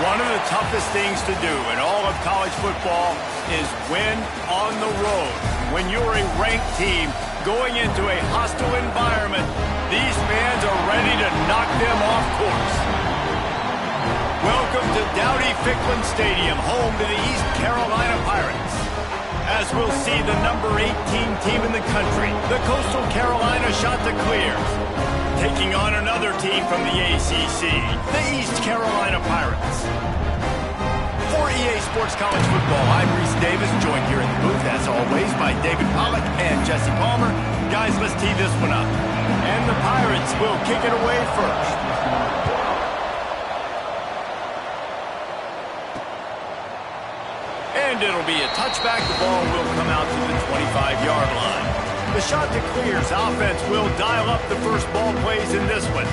One of the toughest things to do in all of college football is win on the road. When you're a ranked team going into a hostile environment, these fans are ready to knock them off course. Welcome to Dowdy-Ficklen Stadium, home to the East Carolina Pirates. As we'll see the number 18 team in the country, the Coastal Carolina Chanticleers, taking on another team from the ACC, the East Carolina Pirates. For EA Sports College Football, I'm Reese Davis, joined here in the booth, as always, by David Pollack and Jesse Palmer. Guys, let's tee this one up. And the Pirates will kick it away first. And it'll be a touchback. The ball will come out to the 25-yard line. The Chanticleers offense will dial up the first ball plays in this one.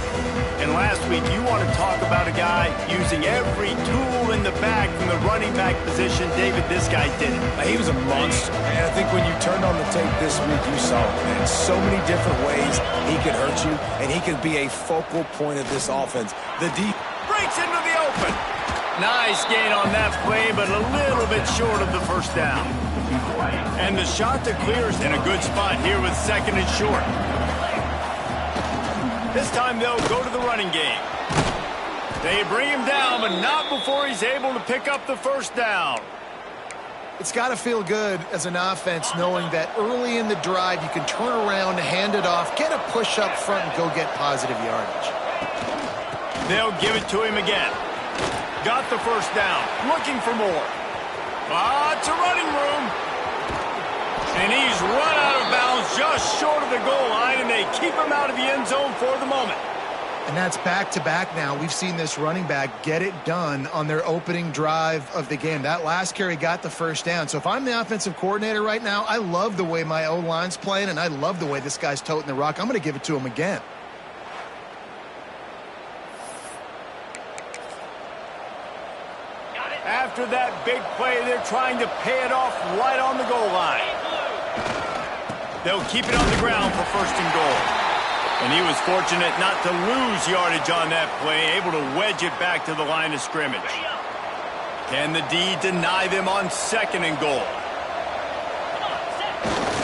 And last week, you want to talk about a guy using every tool in the bag from the running back position. David, this guy did it. He was a monster. And I think when you turned on the tape this week, you saw it, man. So many different ways he could hurt you, and he could be a focal point of this offense. The deep breaks into the open. Nice gain on that play, but a little bit short of the first down. And the Chanticleers in a good spot here with second and short. This time they'll go to the running game. They bring him down, but not before he's able to pick up the first down. It's got to feel good as an offense knowing that early in the drive you can turn around, hand it off, get a push up front, and go get positive yardage. They'll give it to him again. Got the first down, looking for more. It's a running room. And he's run out of bounds just short of the goal line, and they keep him out of the end zone for the moment. And that's back-to-back now. We've seen this running back get it done on their opening drive of the game. That last carry got the first down. So if I'm the offensive coordinator right now, I love the way my O-line's playing, and I love the way this guy's toting the rock. I'm going to give it to him again. After that big play, they're trying to pay it off right on the goal line. They'll keep it on the ground for first and goal. And he was fortunate not to lose yardage on that play, able to wedge it back to the line of scrimmage. Can the D deny them on second and goal?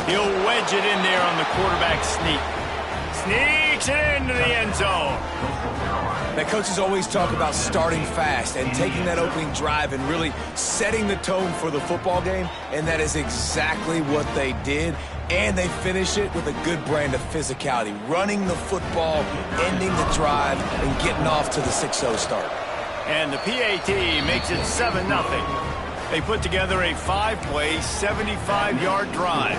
He'll wedge it in there on the quarterback sneak. Sneaks it into the end zone. Now, coaches always talk about starting fast and taking that opening drive and really setting the tone for the football game, and that is exactly what they did. And they finish it with a good brand of physicality, running the football, ending the drive, and getting off to the 6-0 start. And the PAT makes it 7-0. They put together a 5-play, 75-yard drive.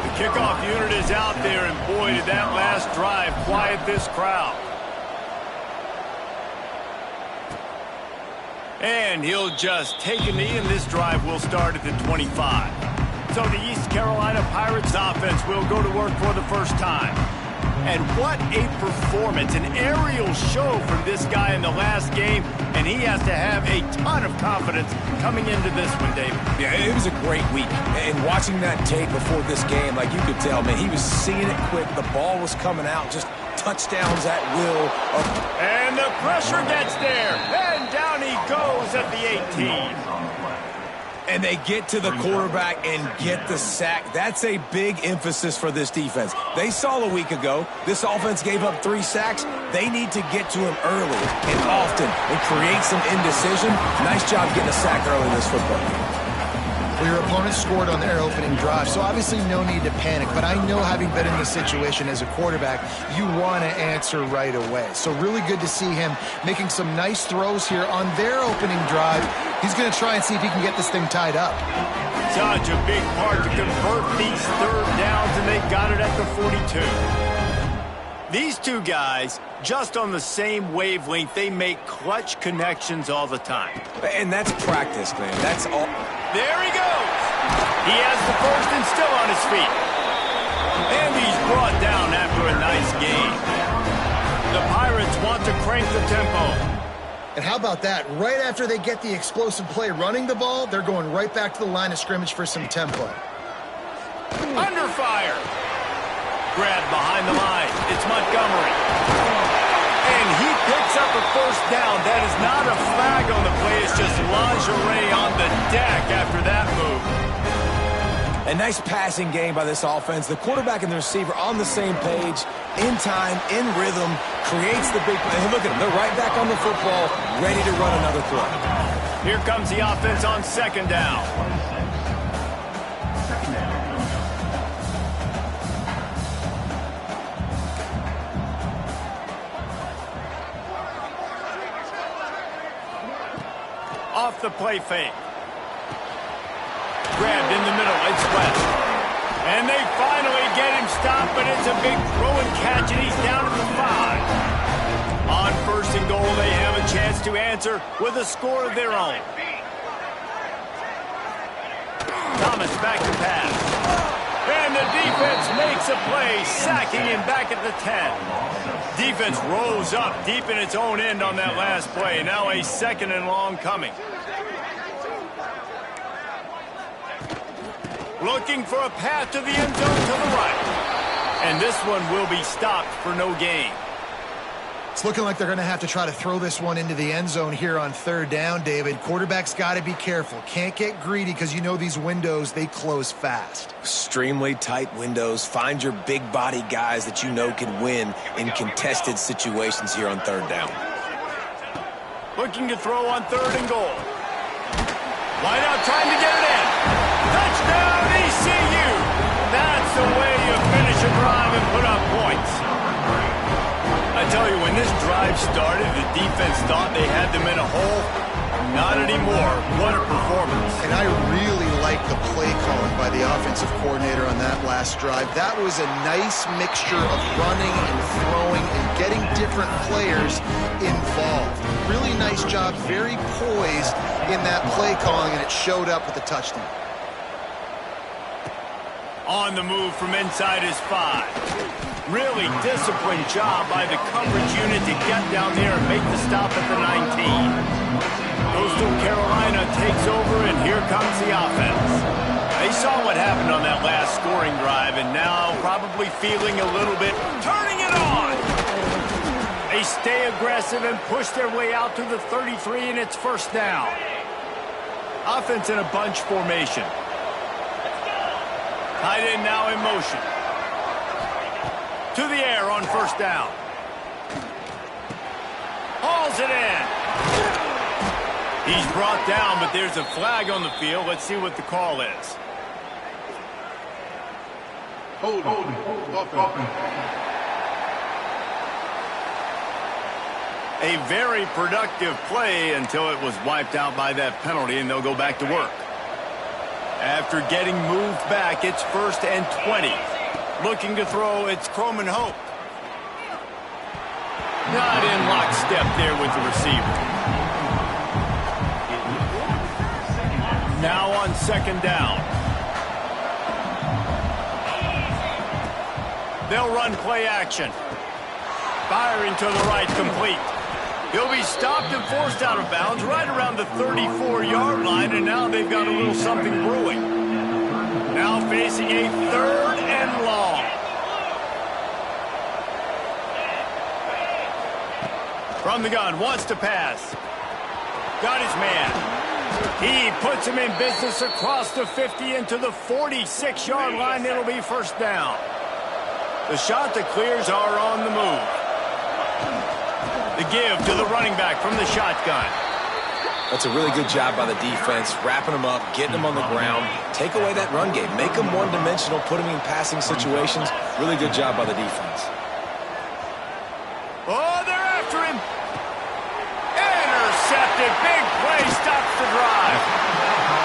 The kickoff unit is out there, and boy, did that last drive quiet this crowd. And he'll just take a knee, and this drive will start at the 25. So the East Carolina Pirates offense will go to work for the first time. And what a performance, an aerial show from this guy in the last game, and he has to have a ton of confidence coming into this one, David. Yeah, it was a great week. And watching that tape before this game, like you could tell, man, he was seeing it quick. The ball was coming out, just touchdowns at will. And the pressure gets there, and down he goes at the 18. And they get to the quarterback and get the sack. That's a big emphasis for this defense. They saw a week ago, this offense gave up 3 sacks. They need to get to him early and often and create some indecision. Nice job getting a sack early in this football game. Well, your opponent scored on their opening drive, so obviously no need to panic. But I know, having been in this situation as a quarterback, you want to answer right away. So really good to see him making some nice throws here on their opening drive. He's going to try and see if he can get this thing tied up. Such a big part to convert these third downs, and they got it at the 42. These two guys, just on the same wavelength, they make clutch connections all the time. And that's practice, man. That's all. There he goes. He has the first and still on his feet. And he's brought down after a nice gain. The Pirates want to crank the tempo. And how about that? Right after they get the explosive play running the ball, they're going right back to the line of scrimmage for some tempo. Under fire. Grab behind the line. It's Montgomery. And he Picks up a first down. That is not a flag on the play. It's just lingerie on the deck after that move. A nice passing game by this offense. The quarterback and the receiver on the same page, in time, in rhythm, creates the big play. Hey, look at them. They're right back on the football, ready to run another play. Here comes the offense on second down. Off the play fake. Grabbed in the middle. It's West. And they finally get him stopped, but it's a big throw and catch, and he's down at the 5. On first and goal, they have a chance to answer with a score of their own. Thomas back to pass. And the defense makes a play, sacking him back at the 10. Defense rose up deep in its own end on that last play. Now a second and long coming. Looking for a path to the end zone to the right. And this one will be stopped for no gain. It's looking like they're going to have to try to throw this one into the end zone here on third down, David. Quarterback's got to be careful. Can't get greedy because you know these windows, they close fast. Extremely tight windows. Find your big body guys that you know can win in contested situations here on third down. Looking to throw on third and goal. Wide out trying to get it in. Touchdown ECU! That's the way you finish a drive and put up points. I tell you, when this drive started, the defense thought they had them in a hole. Not anymore. What a performance. And I really like the play calling by the offensive coordinator on that last drive. That was a nice mixture of running and throwing and getting different players involved. Really nice job, very poised in that play calling, and it showed up with a touchdown. On the move from inside his 5. Really disciplined job by the coverage unit to get down there and make the stop at the 19. Coastal Carolina takes over, and here comes the offense. They saw what happened on that last scoring drive, and now probably feeling a little bit, turning it on. They stay aggressive and push their way out to the 33, and it's first down. Offense in a bunch formation. Tight end now in motion. To the air on first down. Hauls it in. He's brought down, but there's a flag on the field. Let's see what the call is. Hold. A very productive play until it was wiped out by that penalty, and they'll go back to work. After getting moved back, it's first and 20. Looking to throw, it's Croman Hope. Not in lockstep there with the receiver. Now on second down. They'll run play action. Firing to the right, complete. He'll be stopped and forced out of bounds right around the 34-yard line, and now they've got a little something brewing. Now facing a third and long. From the gun, wants to pass. Got his man. He puts him in business across the 50 into the 46-yard line. It'll be first down. The shot that clears are on the move. The give to the running back from the shotgun. That's a really good job by the defense, wrapping them up, getting them on the ground. Take away that run game. Make them one-dimensional, put them in passing situations. Really good job by the defense. Oh, they're after him. Intercepted. Big play stops the drive.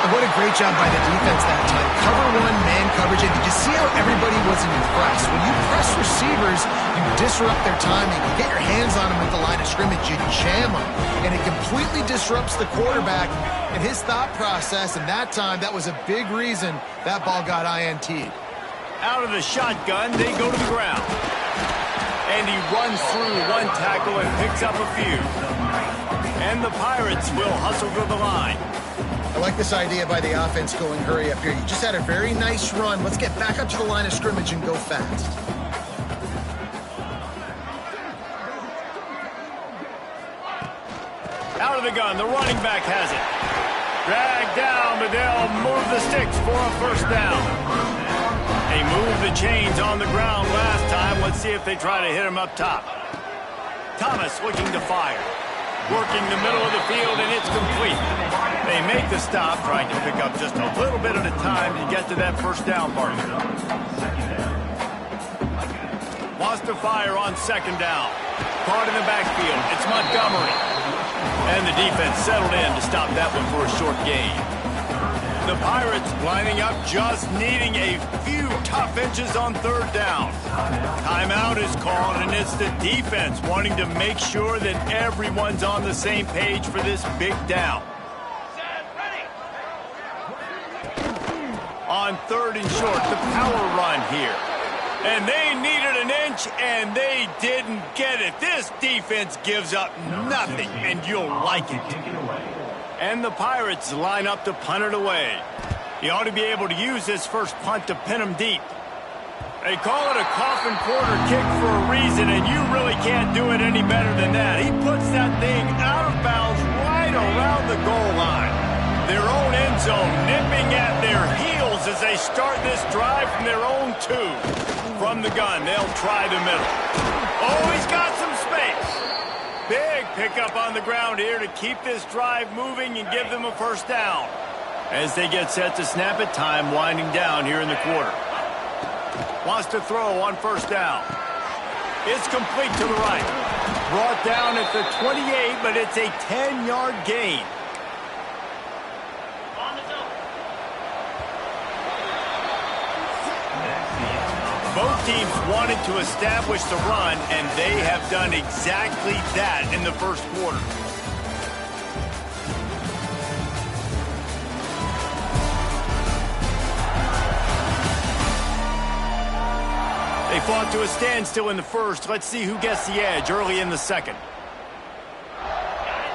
What a great job by the defense that time. Cover one, man coverage. And did you see how everybody was impressed? When you press receivers, you disrupt their timing. You get your hands on them at the line of scrimmage. You jam them. And it completely disrupts the quarterback and his thought process. And that time, that was a big reason that ball got INT'd. Out of the shotgun, they go to the ground. And he runs through one tackle and picks up a few. And the Pirates will hustle to the line. I like this idea by the offense going hurry up here. You just had a very nice run. Let's get back up to the line of scrimmage and go fast. Out of the gun, the running back has it. Dragged down, but they'll move the sticks for a first down. They moved the chains on the ground last time. Let's see if they try to hit him up top. Thomas looking to fire. Working the middle of the field, and it's complete. They make the stop, trying to pick up just a little bit at a time to get to that first down marker. Wants to fire on second down. Caught in the backfield. It's Montgomery. And the defense settled in to stop that one for a short gain. The Pirates lining up, just needing a few tough inches on third down. Timeout is called, and it's the defense wanting to make sure that everyone's on the same page for this big down. On third and short, the power run here. And they needed an inch, and they didn't get it. This defense gives up nothing, and you'll like it. And the Pirates line up to punt it away. He ought to be able to use this first punt to pin him deep. They call it a coffin quarter kick for a reason, and you really can't do it any better than that. He puts that thing out of bounds right around the goal line. Their own end zone nipping at their heels as they start this drive from their own 2. From the gun, they'll try the middle. Oh, he's got some space. Big pickup on the ground here to keep this drive moving and give them a first down. As they get set to snap it, time winding down here in the quarter. Wants to throw on first down. It's complete to the right. Brought down at the 28, but it's a 10-yard gain. Both teams wanted to establish the run, and they have done exactly that in the first quarter. They fought to a standstill in the first. Let's see who gets the edge early in the second.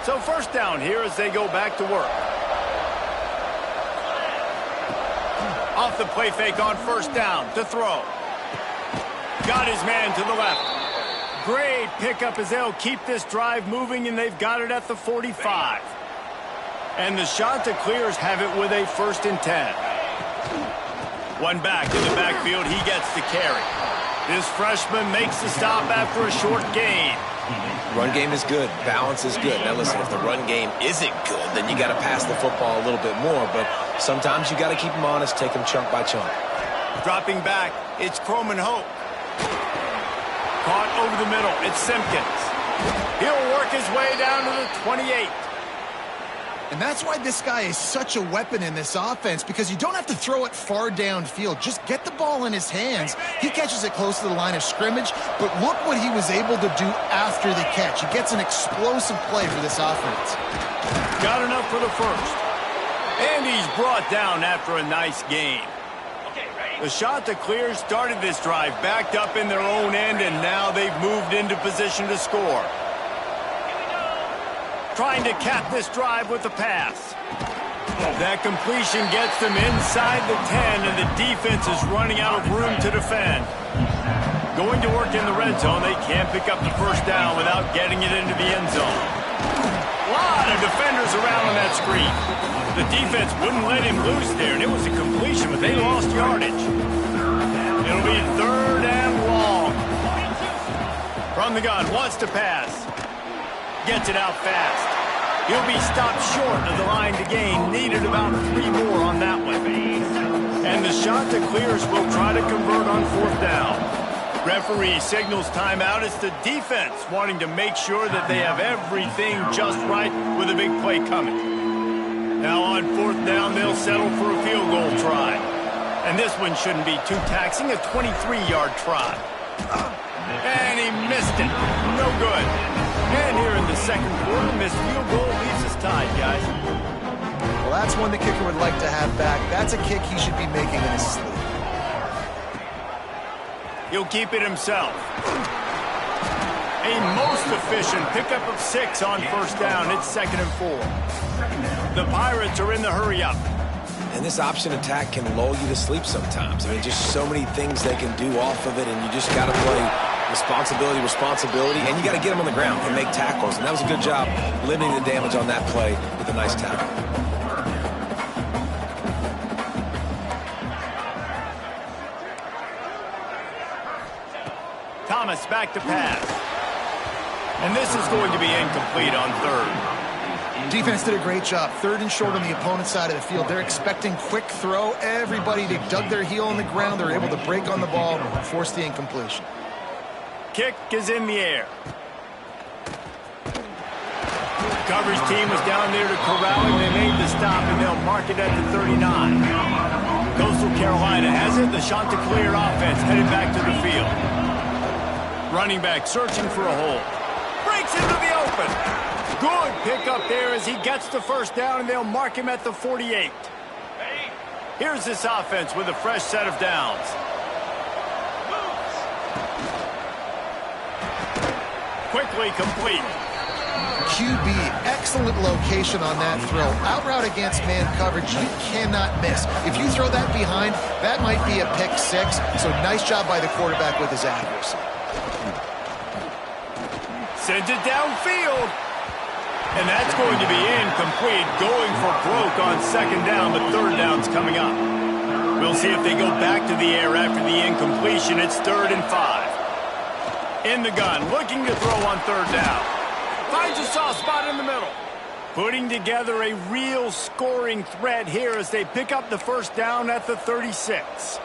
So first down here as they go back to work. Off the play fake on first down to throw. Got his man to the left. Great pickup as they'll keep this drive moving, and they've got it at the 45. And the Chanticleers have it with a 1st and 10. One back in the backfield. He gets the carry. This freshman makes the stop after a short gain. Run game is good. Balance is good. Now listen, if the run game isn't good, then you got to pass the football a little bit more. But sometimes you got to keep them honest, take them chunk by chunk. Dropping back, it's Croman Hope. Caught over the middle, it's Simpkins. He'll work his way down to the 28. And that's why this guy is such a weapon in this offense, because you don't have to throw it far downfield. Just get the ball in his hands. He catches it close to the line of scrimmage, but look what he was able to do after the catch. He gets an explosive play for this offense. Got enough for the first. And he's brought down after a nice gain. The Chanticleers started this drive backed up in their own end, and now they've moved into position to score. Trying to cap this drive with a pass. That completion gets them inside the 10, and the defense is running out of room to defend. Going to work in the red zone, they can't pick up the first down without getting it into the end zone. A lot of defenders around on that screen. The defense wouldn't let him loose there, and it was a completion, but they lost yardage. It'll be 3rd and long. From the gun, wants to pass. Gets it out fast. He'll be stopped short of the line to gain. Needed about 3 more on that one. And the Chanticleers will try to convert on 4th down. Referee signals timeout. It's the defense wanting to make sure that they have everything just right with a big play coming. Now on 4th down, they'll settle for a field goal try. And this one shouldn't be too taxing, a 23-yard try. And he missed it. No good. And here in the second quarter, missed field goal leaves us tied, guys. Well, that's one the kicker would like to have back. That's a kick he should be making in his sleep. He'll keep it himself. A most efficient pickup of 6 on first down. It's 2nd and 4. The Pirates are in the hurry-up. And this option attack can lull you to sleep sometimes. I mean, just so many things they can do off of it, and you just got to play responsibility, and you got to get them on the ground and make tackles. And that was a good job limiting the damage on that play with a nice tackle. Thomas back to pass. And this is going to be incomplete on third. Defense did a great job. Third and short on the opponent's side of the field. They're expecting quick throw. Everybody dug their heel on the ground. They're able to break on the ball and force the incompletion. Kick is in the air. The coverage team was down there to corral him. They made the stop, and they'll mark it at the 39. Coastal Carolina has it. The Chanticleer offense headed back to the field. Running back searching for a hole. Breaks into the open. Good pickup there as he gets the first down, and they'll mark him at the 48. Here's this offense with a fresh set of downs. Quickly complete. QB, excellent location on that throw. Out route against man coverage, you cannot miss. If you throw that behind, that might be a pick six. So nice job by the quarterback with his accuracy. Sends it downfield. And that's going to be incomplete, going for broke on second down, but third down's coming up. We'll see if they go back to the air after the incompletion. It's 3rd and 5. In the gun, looking to throw on third down. Finds a soft spot in the middle. Putting together a real scoring threat here as they pick up the first down at the 36.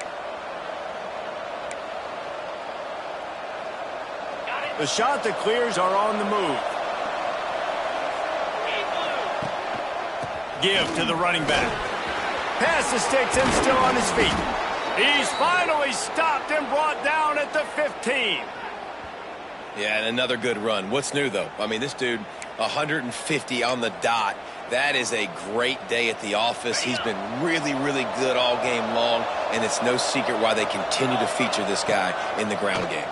The Chanticleers are on the move. Give to the running back. Pass to Sticks and still on his feet. He's finally stopped and brought down at the 15. Yeah, and another good run. What's new, though? I mean, this dude, 150 on the dot. That is a great day at the office. He's been really, really good all game long, and it's no secret why they continue to feature this guy in the ground game.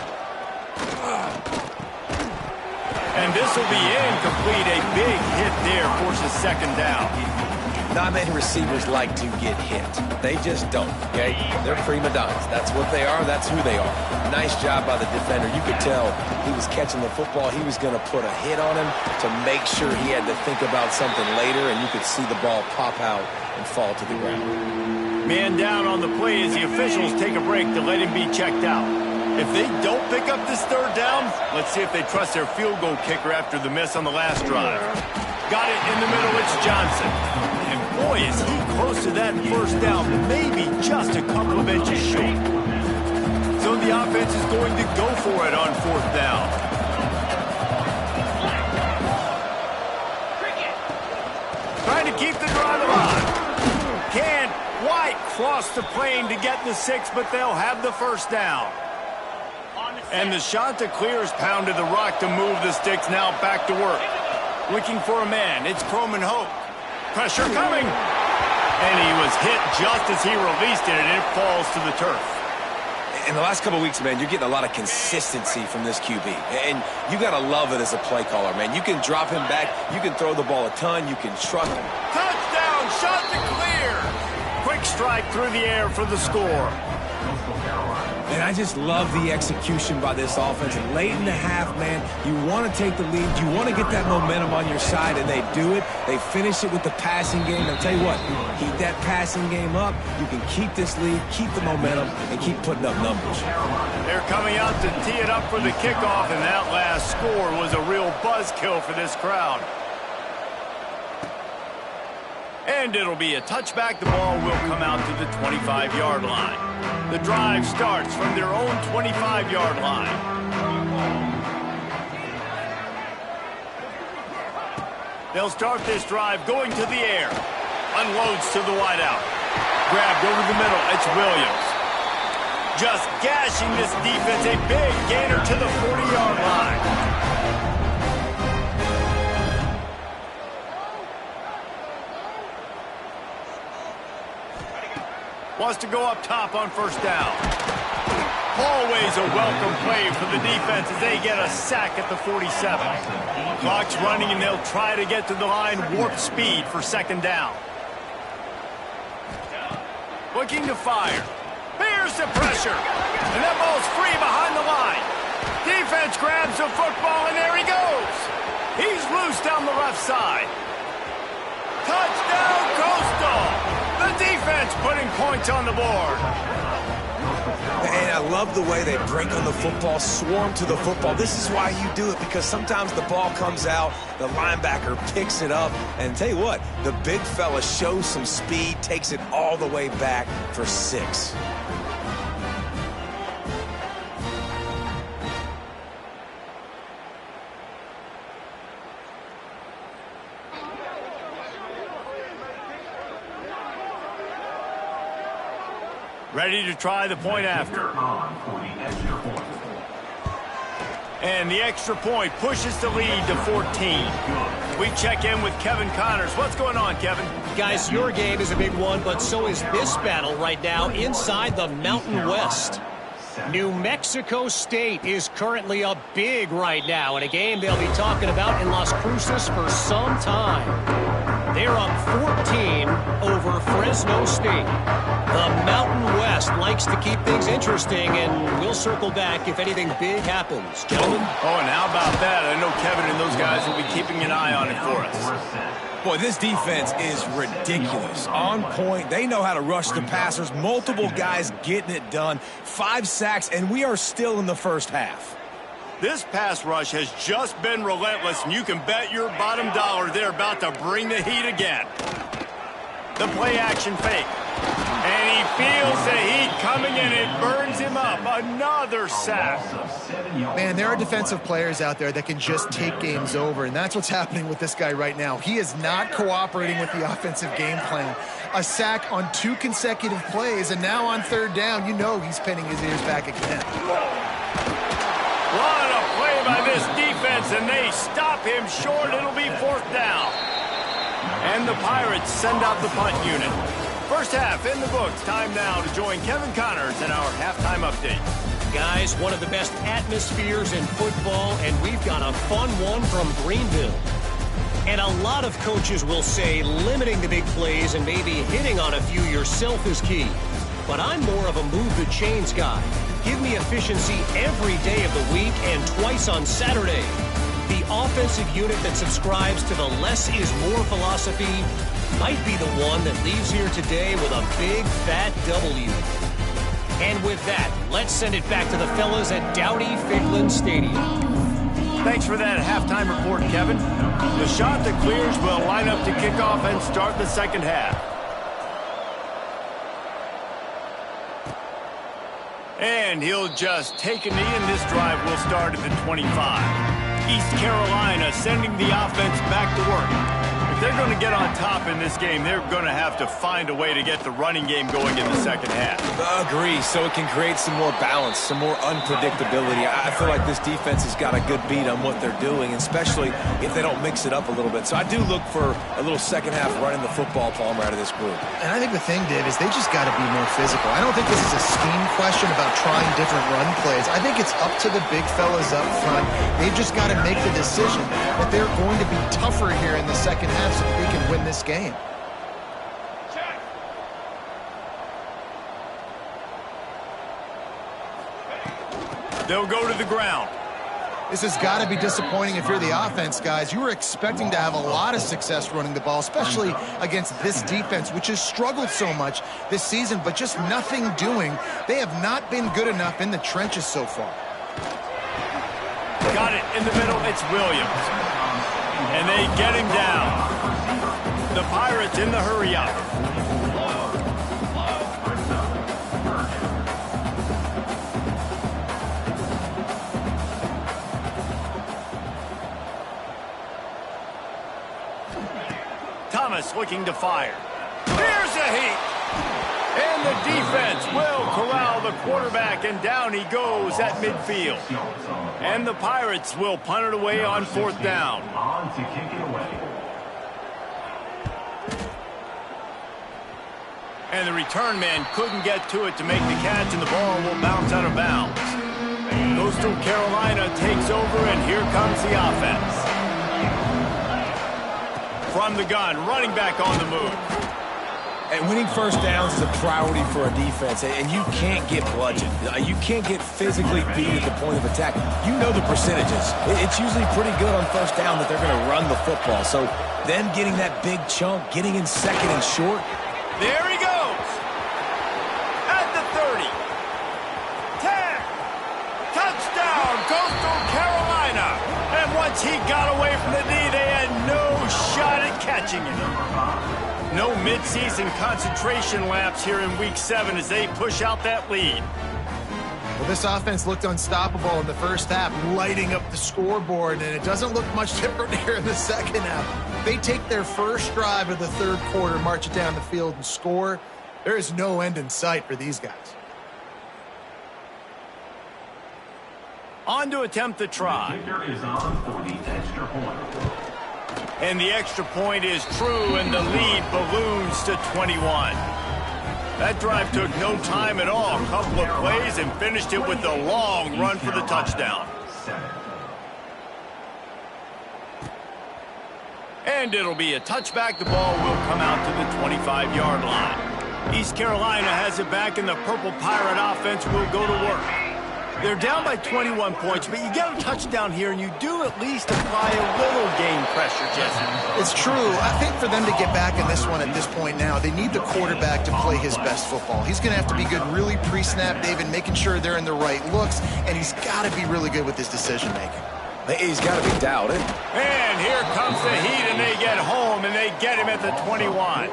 And this will be incomplete. A big hit there forces second down. Not many receivers like to get hit. They just don't, okay? They're prima donnas. That's what they are. That's who they are. Nice job by the defender. You could tell he was catching the football. He was going to put a hit on him to make sure he had to think about something later, and you could see the ball pop out and fall to the ground. Man down on the play as the officials take a break to let him be checked out. If they don't pick up this third down, let's see if they trust their field goal kicker after the miss on the last drive. Got it in the middle, it's Johnson. And boy, is he close to that first down, maybe just a couple of inches short. So the offense is going to go for it on fourth down. Trying to keep the drive alive. Can't quite cross the plane to get the 6, but they'll have the first down. And the Chanticleers pounded the rock to move the Sticks now back to work. Looking for a man. It's Croman Hope. Pressure coming. And he was hit just as he released it, and it falls to the turf. In the last couple of weeks, man, you're getting a lot of consistency from this QB. And you got to love it as a play caller, man. You can drop him back. You can throw the ball a ton. You can trust him. Touchdown, Chanticleer. Quick strike through the air for the score. And I just love the execution by this offense. And late in the half, man, you want to take the lead. You want to get that momentum on your side, and they do it. They finish it with the passing game. I'll tell you what, keep that passing game up. You can keep this lead, keep the momentum, and keep putting up numbers. They're coming out to tee it up for the kickoff, and that last score was a real buzzkill for this crowd. And it'll be a touchback. The ball will come out to the 25-yard line. The drive starts from their own 25-yard line. They'll start this drive going to the air. Unloads to the wideout. Grabbed over the middle. It's Williams. Just gashing this defense. A big gainer to the 40-yard line. Wants to go up top on first down. Always a welcome play for the defense as they get a sack at the 47. Clock's running, and they'll try to get to the line warp speed for second down. Looking to fire. Bears the pressure. And that ball's free behind the line. Defense grabs the football, and there he goes. He's loose down the left side. Touchdown, Coastal. The defense putting points on the board. And I love the way they break on the football, swarm to the football. This is why you do it, because sometimes the ball comes out, the linebacker picks it up, and tell you what, the big fella shows some speed, takes it all the way back for 6. Ready to try the point after. And the extra point pushes the lead to 14. We check in with Kevin Connors. What's going on, Kevin? Guys, your game is a big one, but so is this battle right now inside the Mountain West. New Mexico State is currently up big right now in a game they'll be talking about in Las Cruces for some time. They're up 14 over Fresno State. The Mountain West likes to keep things interesting, and we'll circle back if anything big happens. Gentlemen? Oh, and how about that? I know Kevin and those guys will be keeping an eye on it for us. Boy, this defense is ridiculous. On point. They know how to rush the passers. Multiple guys getting it done. 5 sacks, and we are still in the first half. This pass rush has just been relentless, and you can bet your bottom dollar they're about to bring the heat again. The play action fake. And he feels the heat coming, and it burns him up. Another sack. Man, there are defensive players out there that can just take games over, and that's what's happening with this guy right now. He is not cooperating with the offensive game plan. A sack on 2 consecutive plays, and now on 3rd down, you know he's pinning his ears back again. What a play by this defense, and they stop him short. It'll be 4th down. And the Pirates send out the punt unit. First half in the books. Time now to join Kevin Connors in our halftime update. Guys, one of the best atmospheres in football, and we've got a fun one from Greenville. And a lot of coaches will say limiting the big plays and maybe hitting on a few yourself is key. But I'm more of a move the chains guy. Give me efficiency every day of the week and twice on Saturday. The offensive unit that subscribes to the less is more philosophy might be the one that leaves here today with a big, fat W. And with that, let's send it back to the fellas at Dowdy-Ficklen Stadium. Thanks for that halftime report, Kevin. The shot that clears will line up to kick off and start the second half. And he'll just take a knee, and this drive will start at the 25. East Carolina sending the offense back to work. If they're going to get on top in this game, they're going to have to find a way to get the running game going in the second half. Agree, so it can create some more balance, some more unpredictability. I feel like this defense has got a good beat on what they're doing, especially if they don't mix it up a little bit. So I do look for a little second half running the football, Palmer, out of this group. And I think the thing, Dave, is they just got to be more physical. I don't think this is a scheme question about trying different run plays. I think it's up to the big fellas up front. They've just got to make the decision that they're going to be tougher here in the second half so that they can win this game. They'll go to the ground. This has got to be disappointing if you're the offense, guys. You were expecting to have a lot of success running the ball, especially against this defense, which has struggled so much this season, but just nothing doing. They have not been good enough in the trenches so far. Got it in the middle. It's Williams. And they get him down. The Pirates in the hurry-up. Thomas looking to fire. Here's the heat. And the defense will corral the quarterback, and down he goes at midfield. And the Pirates will punt it away on 4th down. And the return man couldn't get to it to make the catch, and the ball will bounce out of bounds. Coastal Carolina takes over, and here comes the offense. From the gun, running back on the move. And winning first downs is a priority for a defense, and you can't get bludgeoned. You can't get physically beat at the point of attack. You know the percentages. It's usually pretty good on first down that they're going to run the football. So them getting that big chunk, getting in second and short. There he goes. At the 30. 10. Touchdown, Coastal Carolina. And once he got away from the knee, they had no shot at catching him. No midseason concentration laps here in Week 7 as they push out that lead. Well, this offense looked unstoppable in the first half, lighting up the scoreboard, and it doesn't look much different here in the second half. They take their first drive of the third quarter, march it down the field, and score. There is no end in sight for these guys. On to attempt the try. And the extra point is true, and the lead balloons to 21. That drive took no time at all. A couple of plays and finished it with a long run for the touchdown. And it'll be a touchback. The ball will come out to the 25-yard line. East Carolina has it back, and the Purple Pirate offense will go to work. They're down by 21 points, but you get a touchdown here, and you do at least apply a little game pressure, Jesse. It's true. I think for them to get back in this one at this point now, they need the quarterback to play his best football. He's going to have to be good really pre-snap, David, making sure they're in the right looks, and he's got to be really good with his decision-making. He's got to be doubted. And here comes the heat, and they get home, and they get him at the 21.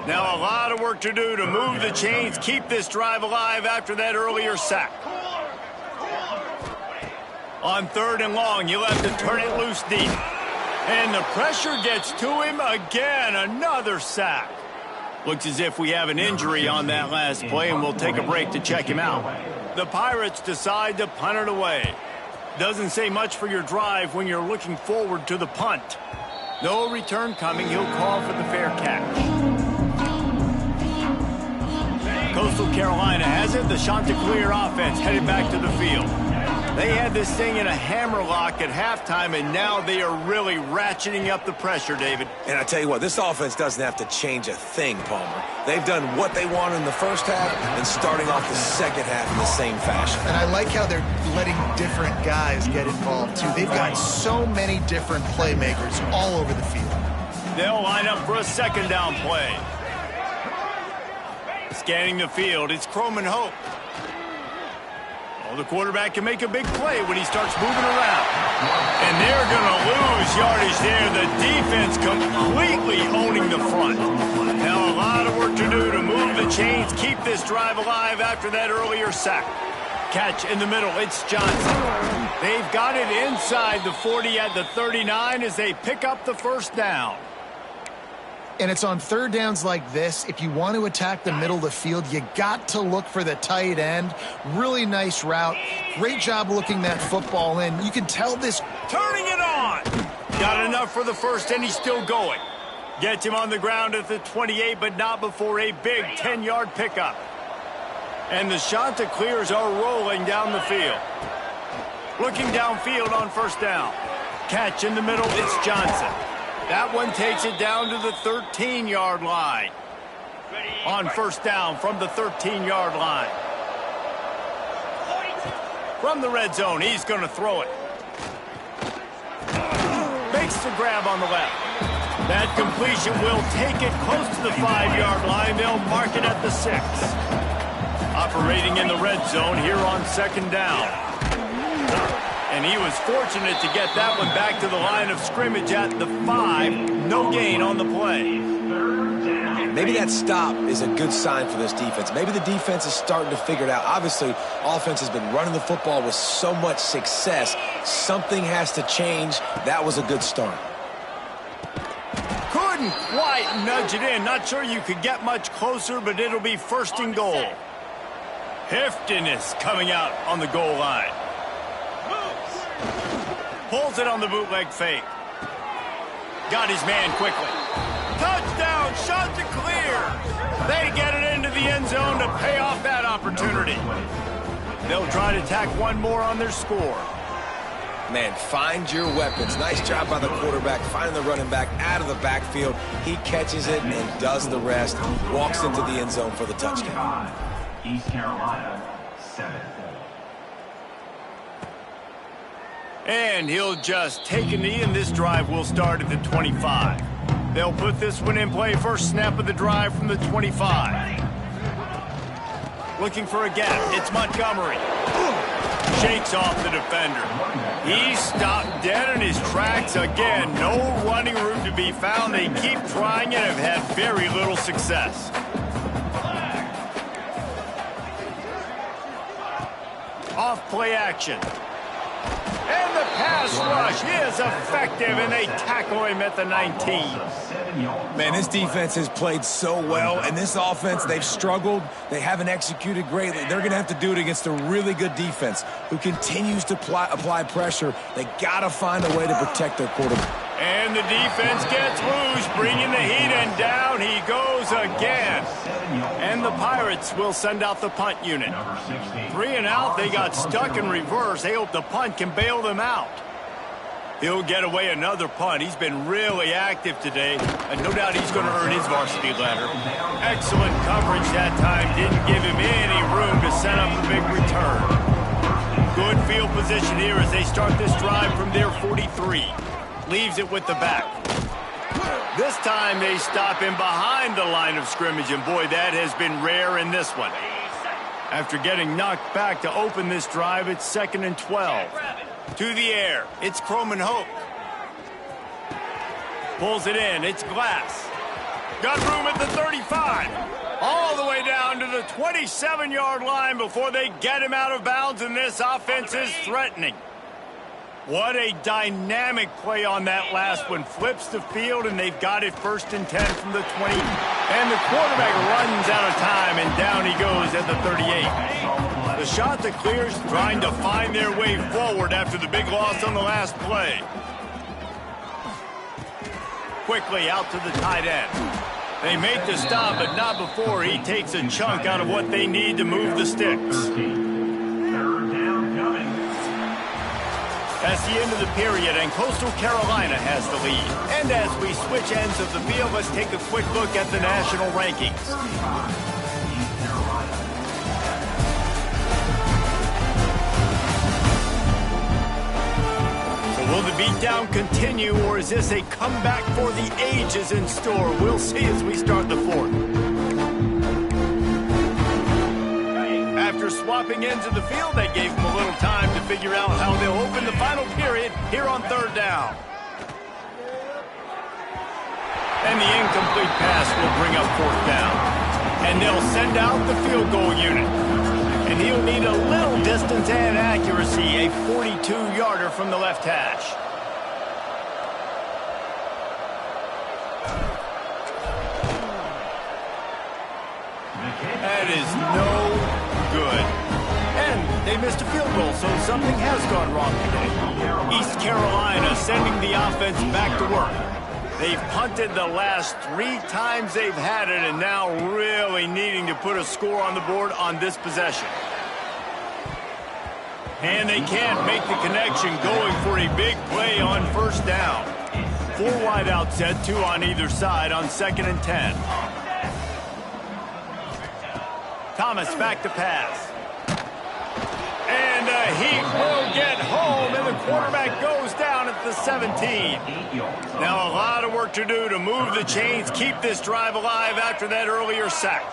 Now a lot of work to do to move the chains, keep this drive alive after that earlier sack. On 3rd and long, you'll have to turn it loose deep. And the pressure gets to him again. Another sack. Looks as if we have an injury on that last play, and we'll take a break to check him out. The Pirates decide to punt it away. Doesn't say much for your drive when you're looking forward to the punt. No return coming. He'll call for the fair catch. Coastal Carolina has it. The Chanticleer offense headed back to the field. They had this thing in a hammerlock at halftime, and now they are really ratcheting up the pressure, David. And I tell you what, this offense doesn't have to change a thing, Palmer. They've done what they wanted in the first half and starting off the second half in the same fashion. And I like how they're letting different guys get involved, too. They've got so many different playmakers all over the field. They'll line up for a second down play. Scanning the field, it's Croman Hope. The quarterback can make a big play when he starts moving around. And they're going to lose yardage there. The defense completely owning the front. Now a lot of work to do to move the chains, keep this drive alive after that earlier sack. Catch in the middle, it's Johnson. They've got it inside the 40 at the 39 as they pick up the first down. And it's on third downs like this. If you want to attack the middle of the field, you got to look for the tight end. Really nice route. Great job looking that football in. You can tell this. Turning it on. Got enough for the first, and he's still going. Gets him on the ground at the 28, but not before a big 10-yard pickup. And the Chanticleers are rolling down the field. Looking downfield on first down. Catch in the middle, it's Johnson. That one takes it down to the 13-yard line. On first down from the 13-yard line. From the red zone, he's going to throw it. Makes the grab on the left. That completion will take it close to the 5-yard line. They'll mark it at the 6. Operating in the red zone here on second down. And he was fortunate to get that one back to the line of scrimmage at the 5. No gain on the play. Maybe that stop is a good sign for this defense. Maybe the defense is starting to figure it out. Obviously, offense has been running the football with so much success. Something has to change. That was a good start. Couldn't quite nudge it in. Not sure you could get much closer, but it'll be first and goal. Hefton is coming out on the goal line. Pulls it on the bootleg fake. Got his man quickly. Touchdown, Chanticleer. They get it into the end zone to pay off that opportunity. They'll try to tack one more on their score. Man, find your weapons. Nice job by the quarterback, finding the running back out of the backfield. He catches it and does the rest. Walks into the end zone for the touchdown. East Carolina, 7. And he'll just take a knee, and this drive will start at the 25. They'll put this one in play. First snap of the drive from the 25. Looking for a gap. It's Montgomery. Shakes off the defender. He stopped dead in his tracks again. No running room to be found. They keep trying and have had very little success. Off play action. And the pass rush is effective, and they tackle him at the 19. Man, this defense has played so well, and this offense, they've struggled. They haven't executed greatly. They're going to have to do it against a really good defense who continues to apply pressure. They got to find a way to protect their quarterback. And the defense gets loose, bringing the heat, and down he goes again. And the Pirates will send out the punt unit. 3 and out, they got stuck in reverse. They hope the punt can bail them out. He'll get away another punt. He's been really active today, and no doubt he's going to earn his varsity ladder. Excellent coverage that time. Didn't give him any room to set up a big return. Good field position here as they start this drive from their 43. Leaves it with the back. This time they stop him behind the line of scrimmage, and boy, that has been rare in this one. After getting knocked back to open this drive, it's 2nd and 12. To the air, it's Croman Hoke. Pulls it in, it's Glass. Got room at the 35. All the way down to the 27-yard line before they get him out of bounds, and this offense is threatening. What a dynamic play on that last one. Flips the field, and they've got it 1st and 10 from the 20. And the quarterback runs out of time, and down he goes at the 38. The shot that clears, trying to find their way forward after the big loss on the last play. Quickly out to the tight end. They make the stop, but not before he takes a chunk out of what they need to move the sticks. That's the end of the period, and Coastal Carolina has the lead. And as we switch ends of the field, let's take a quick look at the national rankings. So will the beatdown continue, or is this a comeback for the ages in store? We'll see as we start the 4th. After swapping ends of the field, they gave them a little time to figure out how they'll open the final period here on 3rd down. And the incomplete pass will bring up 4th down. And they'll send out the field goal unit. And he'll need a little distance and accuracy, a 42-yarder from the left hash. That is no good. And they missed a field goal, so something has gone wrong today. East Carolina sending the offense back to work. They've punted the last 3 times they've had it, and now really needing to put a score on the board on this possession. And they can't make the connection, going for a big play on 1st down. 4 wide out set, 2 on either side on 2nd and 10. Thomas back to pass. And he will get home, and the quarterback goes down at the 17. Now a lot of work to do to move the chains, keep this drive alive after that earlier sack.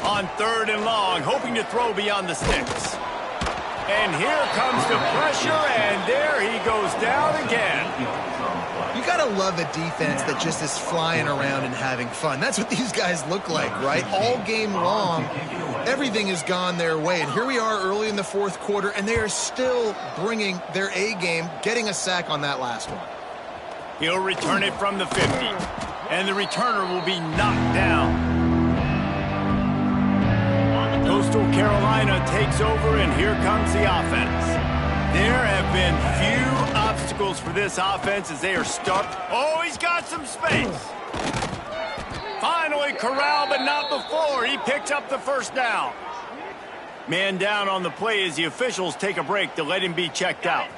On 3rd and long, hoping to throw beyond the sticks. And here comes the pressure, and there he goes down again. You got to love a defense that just is flying around and having fun. That's what these guys look like, right? All game long, everything has gone their way. And here we are early in the 4th quarter, and they are still bringing their A game, getting a sack on that last one. He'll return it from the 50, and the returner will be knocked down. Coastal Carolina takes over, and here comes the offense. There have been few obstacles for this offense as they are stuck. Oh, he's got some space. Finally corralled, but not before. He picks up the 1st down. Man down on the play as the officials take a break to let him be checked out.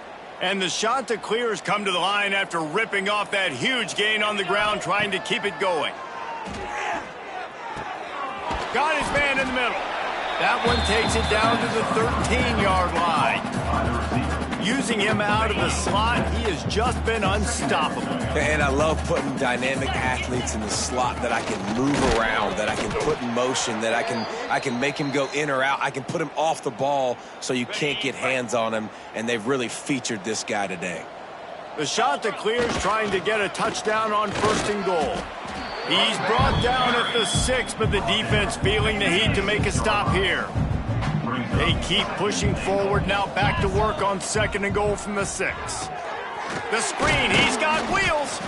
And the Chanticleers come to the line after ripping off that huge gain on the ground, trying to keep it going. Got his man in the middle. That one takes it down to the 13-yard line. Using him out of the slot, he has just been unstoppable. And I love putting dynamic athletes in the slot that I can move around, that I can put in motion, that I can make him go in or out. I can put him off the ball so you can't get hands on him, and they've really featured this guy today. The Chanticleers trying to get a touchdown on 1st and goal. He's brought down at the 6, but the defense feeling the heat to make a stop here. They keep pushing forward now, back to work on 2nd and goal from the 6. The screen, he's got wheels.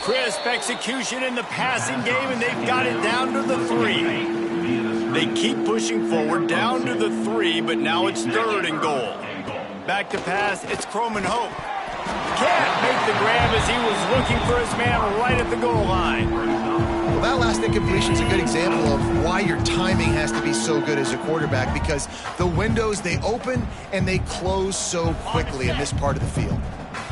Crisp execution in the passing game, and they've got it down to the 3. They keep pushing forward down to the 3, but now it's 3rd and goal. Back to pass, it's Croman Hope. Can't make the grab as he was looking for his man right at the goal line. Well, that last incompletion is a good example of why your timing has to be so good as a quarterback, because the windows, they open and they close so quickly in this part of the field.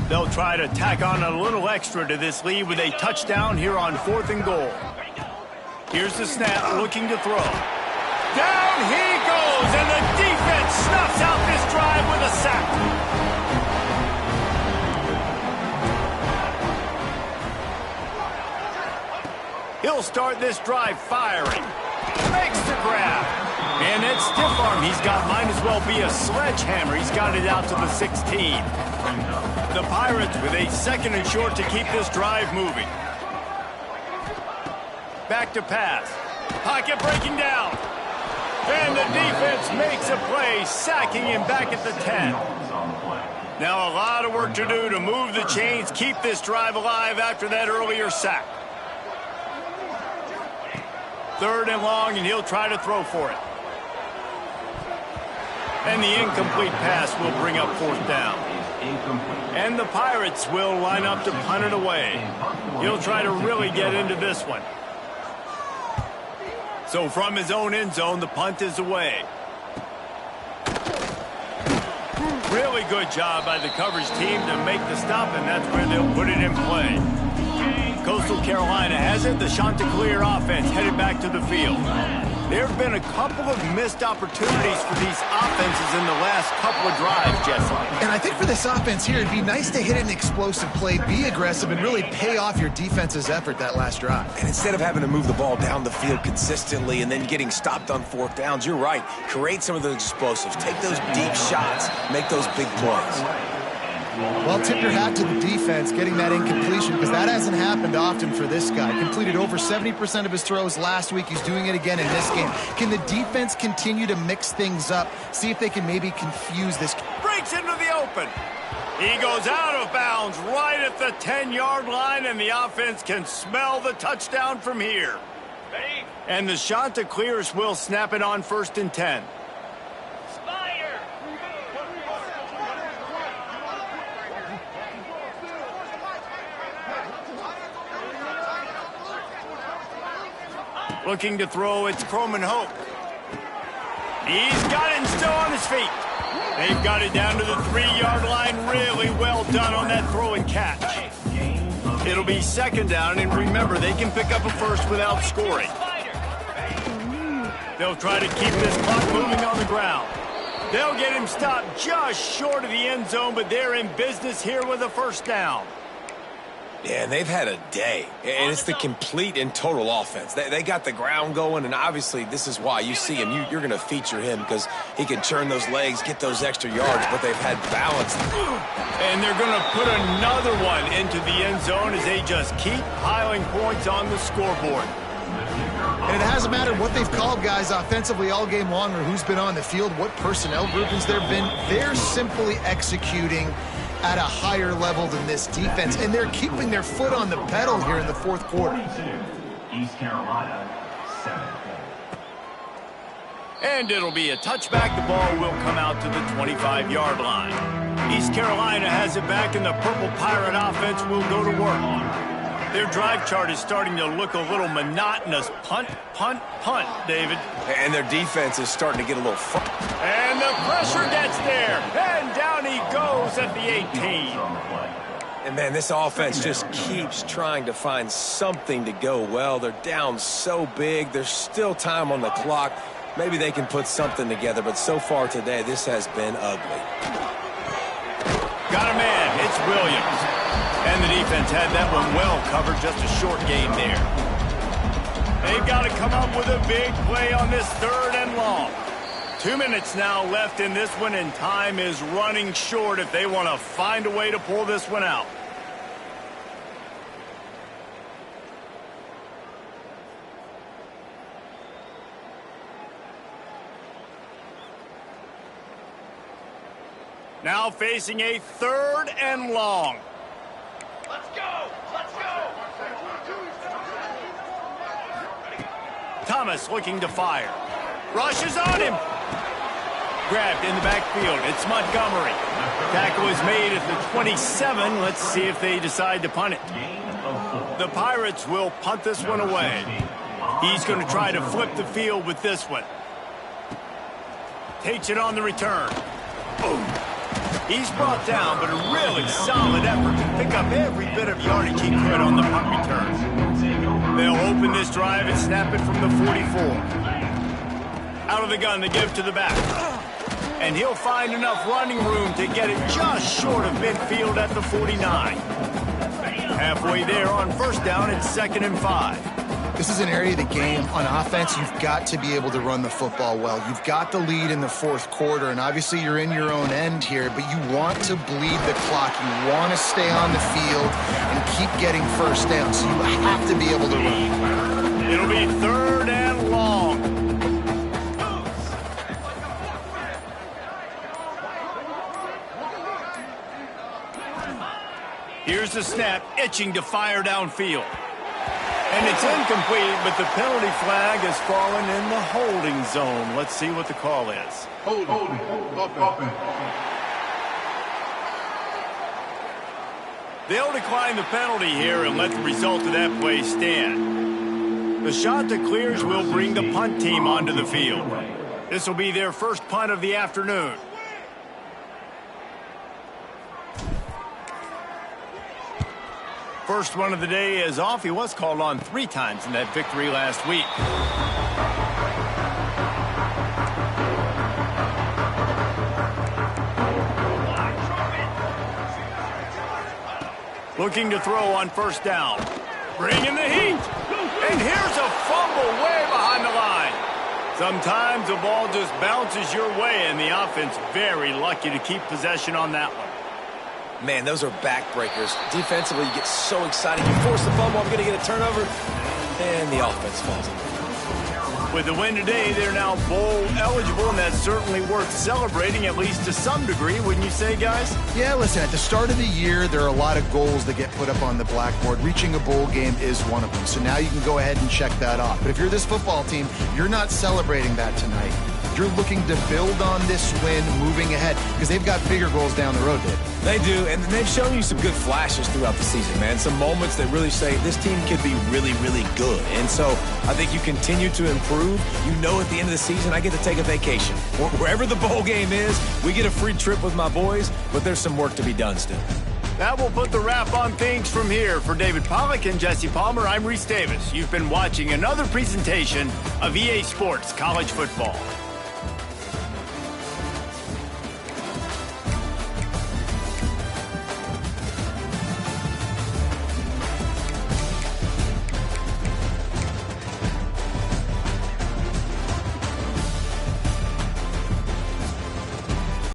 They'll try to tack on a little extra to this lead with a touchdown here on 4th and goal. Here's the snap, looking to throw. Down he goes, and the defense snuffs out this drive with a sack. He'll start this drive firing. Makes the grab. And that stiff arm he's got might as well be a sledgehammer. He's got it out to the 16. The Pirates with a 2nd and short to keep this drive moving. Back to pass. Pocket breaking down. And the defense makes a play, sacking him back at the 10. Now a lot of work to do to move the chains, keep this drive alive after that earlier sack. 3rd and long, and he'll try to throw for it. And the incomplete pass will bring up 4th down. And the Pirates will line up to punt it away. He'll try to really get into this one. So from his own end zone, the punt is away. Really good job by the coverage team to make the stop, and that's where they'll put it in play. Coastal Carolina has it. The Chanticleer offense headed back to the field. There have been a couple of missed opportunities for these offenses in the last couple of drives, Jesse. And I think for this offense here, it'd be nice to hit an explosive play, be aggressive, and really pay off your defense's effort that last drive. And instead of having to move the ball down the field consistently and then getting stopped on 4th downs, you're right. Create some of those explosives. Take those deep shots. Make those big plays. Well, tip your hat to the defense getting that incompletion, because that hasn't happened often for this guy. Completed over 70% of his throws last week. He's doing it again in this game. Can the defense continue to mix things up? See if they can maybe confuse this. Breaks into the open. He goes out of bounds right at the 10-yard line, and the offense can smell the touchdown from here. And the Chanticleers will snap it on 1st and 10. Looking to throw, it's Croman Hope. He's got it and still on his feet. They've got it down to the 3-yard line. Really well done on that throw and catch. It'll be 2nd down, and remember, they can pick up a first without scoring. They'll try to keep this clock moving on the ground. They'll get him stopped just short of the end zone, but they're in business here with a 1st down. Yeah, and they've had a day, and it's the complete and total offense. They got the ground going, and obviously this is why you see him. You're going to feature him because he can turn those legs, get those extra yards, but they've had balance. And they're going to put another one into the end zone as they just keep piling points on the scoreboard. And it hasn't mattered what they've called guys offensively all game long or who's been on the field, what personnel groupings there have been. They're simply executing at a higher level than this defense, and they're keeping their foot on the pedal here in the 4th quarter. East Carolina, 7. And it'll be a touchback. The ball will come out to the 25-yard line. East Carolina has it back, and the Purple Pirate offense will go to work. Their drive chart is starting to look a little monotonous. Punt, punt, punt, David. And their defense is starting to get a little fun. And the pressure gets there. And down he goes at the 18. And, man, this offense just keeps trying to find something to go well. They're down so big. There's still time on the clock. Maybe they can put something together, but so far today, this has been ugly. Got a man. It's Williams. And the defense had that one well covered. Just a short gain there. They've got to come up with a big play on this 3rd and long. 2 minutes now left in this one, and time is running short if they want to find a way to pull this one out. Now facing a 3rd and long. Let's go! Let's go! Thomas looking to fire. Rushes on him. Grabbed in the backfield. It's Montgomery. Tackle is made at the 27. Let's see if they decide to punt it. The Pirates will punt this one away. He's going to try to flip the field with this one. Takes it on the return. Boom. He's brought down, but a really solid effort to pick up every bit of yardage he could on the punt return. They'll open this drive and snap it from the 44. Out of the gun, they give to the back. And he'll find enough running room to get it just short of midfield at the 49. Halfway there on 1st down, it's 2nd and 5. This is an area of the game. On offense, you've got to be able to run the football well. You've got the lead in the 4th quarter, and obviously you're in your own end here, but you want to bleed the clock. You want to stay on the field and keep getting 1st down, so you have to be able to run. It'll be 3rd and long. Here's the snap, itching to fire downfield. And it's incomplete, but the penalty flag has fallen in the holding zone. Let's see what the call is. Holding. They'll decline the penalty here and let the result of that play stand. The shot that clears will bring the punt team onto the field. This will be their first punt of the afternoon. First one of the day is off. He was called on 3 times in that victory last week. Looking to throw on 1st down. Bringing the heat. And here's a fumble way behind the line. Sometimes the ball just bounces your way, and the offense very lucky to keep possession on that one. Man, those are backbreakers. Defensively, you get so excited. You force the fumble, I'm going to get a turnover, and the offense falls in. With the win today, they're now bowl eligible, and that's certainly worth celebrating, at least to some degree, wouldn't you say, guys? Yeah, listen, at the start of the year, there are a lot of goals that get put up on the blackboard. Reaching a bowl game is one of them, so now you can go ahead and check that off. But if you're this football team, you're not celebrating that tonight. You're looking to build on this win moving ahead because they've got bigger goals down the road, Dave. They do, and they've shown you some good flashes throughout the season, man. Some moments that really say this team could be really, really good. And so I think you continue to improve. You know at the end of the season, I get to take a vacation. Wherever the bowl game is, we get a free trip with my boys, but there's some work to be done still. That will put the wrap on things from here. For David Pollack and Jesse Palmer, I'm Reese Davis. You've been watching another presentation of EA Sports College Football.